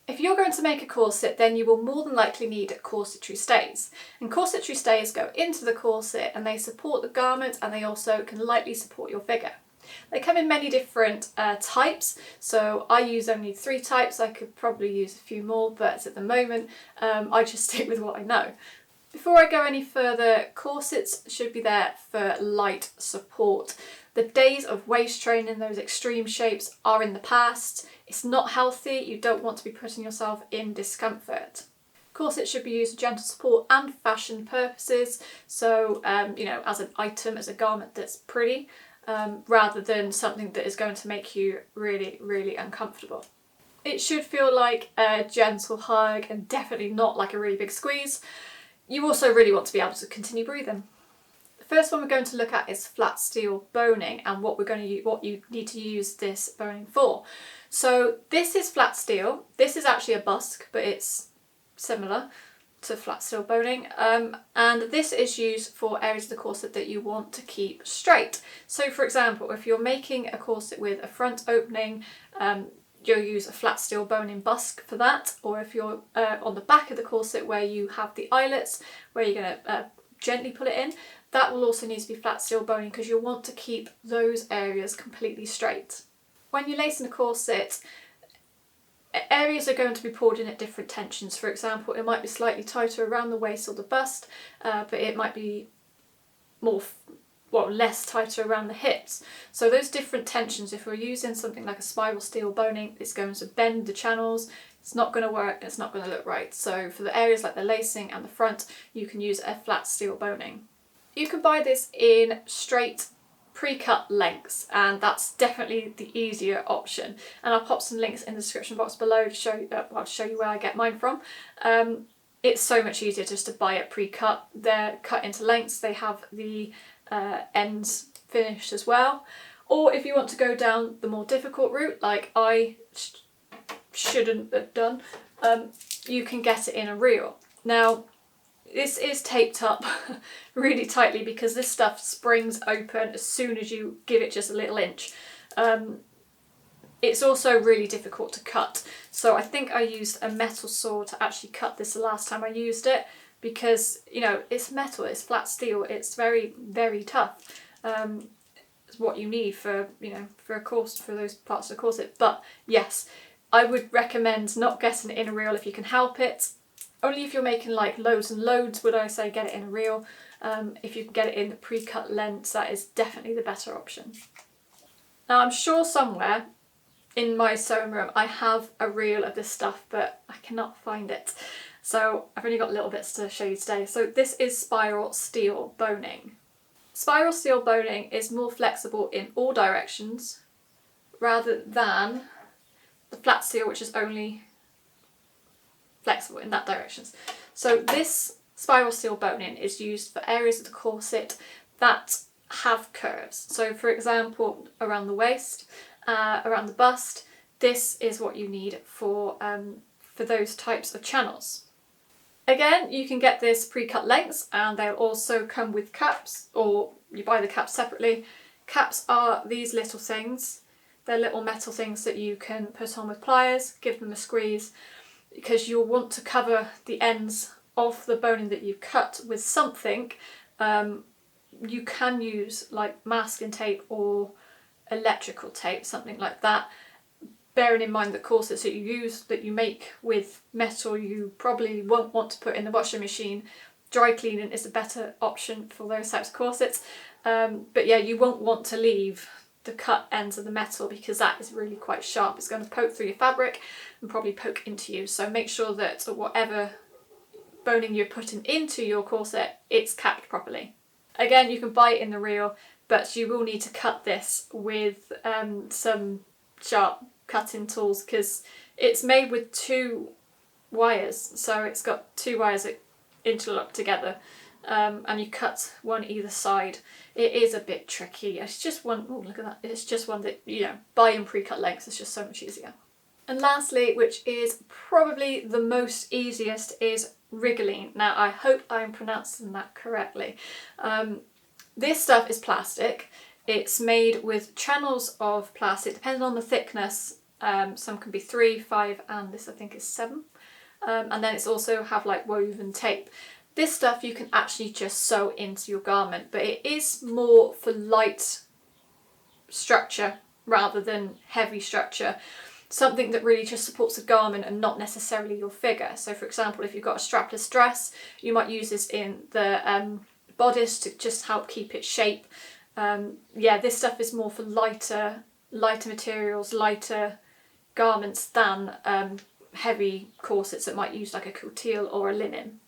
If you're going to make a corset, then you will more than likely need corsetry stays. And corsetry stays go into the corset and they support the garment, and they also can lightly support your figure. They come in many different types, so I use only 3 types. I could probably use a few more, but at the moment I just stick with what I know. Before I go any further, corsets should be there for light support. The days of waist training, those extreme shapes, are in the past. It's not healthy. You don't want to be putting yourself in discomfort. Corsets should be used for gentle support and fashion purposes, so you know, as an item, as a garment that's pretty, rather than something that is going to make you really, really uncomfortable. It should feel like a gentle hug and definitely not like a really big squeeze. You also really want to be able to continue breathing. The first one we're going to look at is flat steel boning, and what you need to use this boning for. So this is flat steel. This is actually a busk, but it's similar to flat steel boning, and this is used for areas of the corset that you want to keep straight. So for example, if you're making a corset with a front opening, you'll use a flat steel boning busk for that, or if you're on the back of the corset where you have the eyelets where you're going to gently pull it in, that will also need to be flat steel boning because you'll want to keep those areas completely straight. When you're lacing a corset, areas are going to be pulled in at different tensions. For example, it might be slightly tighter around the waist or the bust, but it might be less tighter around the hips. So those different tensions, if we're using something like a spiral steel boning, it's going to bend the channels. It's not going to work, and it's not going to look right. So for the areas like the lacing and the front, you can use a flat steel boning. You can buy this in straight pre-cut lengths, and that's definitely the easier option. And I'll pop some links in the description box below to show you where I get mine from. It's so much easier just to buy it pre-cut. They're cut into lengths. They have the ends finished as well. Or if you want to go down the more difficult route, like I shouldn't have done, you can get it in a reel. Now, this is taped up really tightly because this stuff springs open as soon as you give it just a little inch. It's also really difficult to cut, so I think I used a metal saw to actually cut this the last time I used it, because you know, it's metal, it's flat steel, it's very, very tough. It's what you need for, you know, for those parts of the corset. But yes, I would recommend not getting it in a reel if you can help it. Only if you're making like loads and loads would I say get it in a reel. If you can get it in the pre-cut lengths, that is definitely the better option. Now I'm sure somewhere in my sewing room I have a reel of this stuff, but I cannot find it. So I've only got little bits to show you today. So this is spiral steel boning. Spiral steel boning is more flexible in all directions rather than the flat steel, which is only flexible in that directions. So this spiral steel boning is used for areas of the corset that have curves. So for example, around the waist, around the bust, this is what you need for those types of channels. Again, you can get this pre-cut lengths, and they'll also come with caps, or you buy the caps separately. Caps are these little things. They're little metal things that you can put on with pliers, give them a squeeze, because you'll want to cover the ends of the boning that you've cut with something. You can use like masking tape or electrical tape, something like that. Bearing in mind that corsets that you make with metal, you probably won't want to put in the washing machine. Dry cleaning is a better option for those types of corsets. But yeah, you won't want to leave the cut ends of the metal because that is really quite sharp. It's going to poke through your fabric and probably poke into you. So make sure that whatever boning you're putting into your corset, it's capped properly. Again, you can buy it in the reel, but you will need to cut this with some sharp cutting tools because it's made with 2 wires. So it's got 2 wires that interlock together. And you cut one either side. It is a bit tricky. It's just one, oh look at that, it's just one that, you know, buying pre-cut lengths is just so much easier. And lastly, which is probably the most easiest, is Wriggling. Now I hope I'm pronouncing that correctly. This stuff is plastic. It's made with channels of plastic, depending on the thickness some can be 3, 5, and this I think is 7. And then it's also have like woven tape. This stuff you can actually just sew into your garment, but it is more for light structure rather than heavy structure. Something that really just supports the garment and not necessarily your figure. So for example, if you've got a strapless dress, you might use this in the bodice to just help keep its shape. Yeah, this stuff is more for lighter materials, lighter garments than heavy corsets that might use like a coutil or a linen.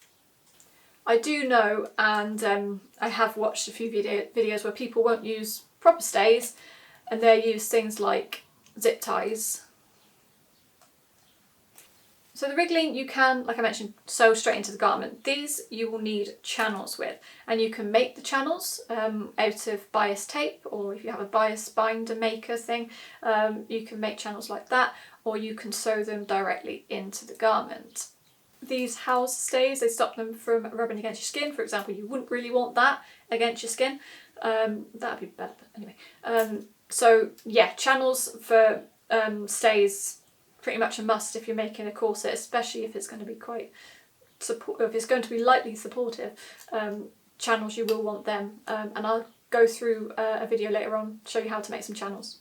I do know, and I have watched a few videos where people won't use proper stays and they use things like zip ties. So the wriggling you can, like I mentioned, sew straight into the garment. These you will need channels with, and you can make the channels out of bias tape, or if you have a bias binder maker thing, you can make channels like that, or you can sew them directly into the garment. These house stays, they stop them from rubbing against your skin. For example, you wouldn't really want that against your skin. That'd be better, but anyway. So yeah, channels for stays, pretty much a must if you're making a corset, especially if it's going to be quite if it's going to be lightly supportive. Channels, you will want them, and I'll go through a video later on, show you how to make some channels.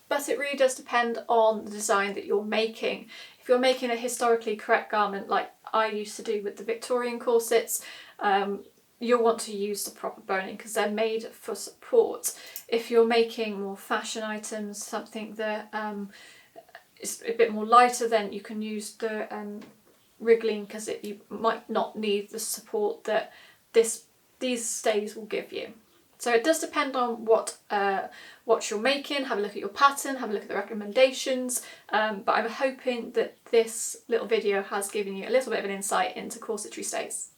But it really does depend on the design that you're making. If you're making a historically correct garment like I used to do with the Victorian corsets, you'll want to use the proper boning because they're made for support. If you're making more fashion items, something that is a bit more lighter, then you can use the wriggling because you might not need the support that these stays will give you. So it does depend on what you're making. Have a look at your pattern, have a look at the recommendations, but I'm hoping that this little video has given you a little bit of an insight into corsetry stays.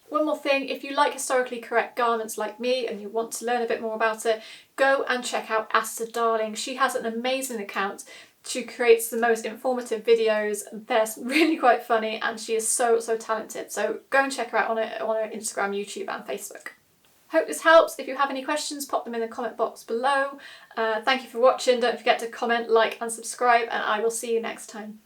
One more thing, if you like historically correct garments like me and you want to learn a bit more about it, go and check out Asta Darling. She has an amazing account. She creates the most informative videos. They're really quite funny and she is so talented. So go and check her out on her Instagram, YouTube and Facebook. Hope this helps. If you have any questions, pop them in the comment box below. Thank you for watching. Don't forget to comment, like and subscribe, and I will see you next time.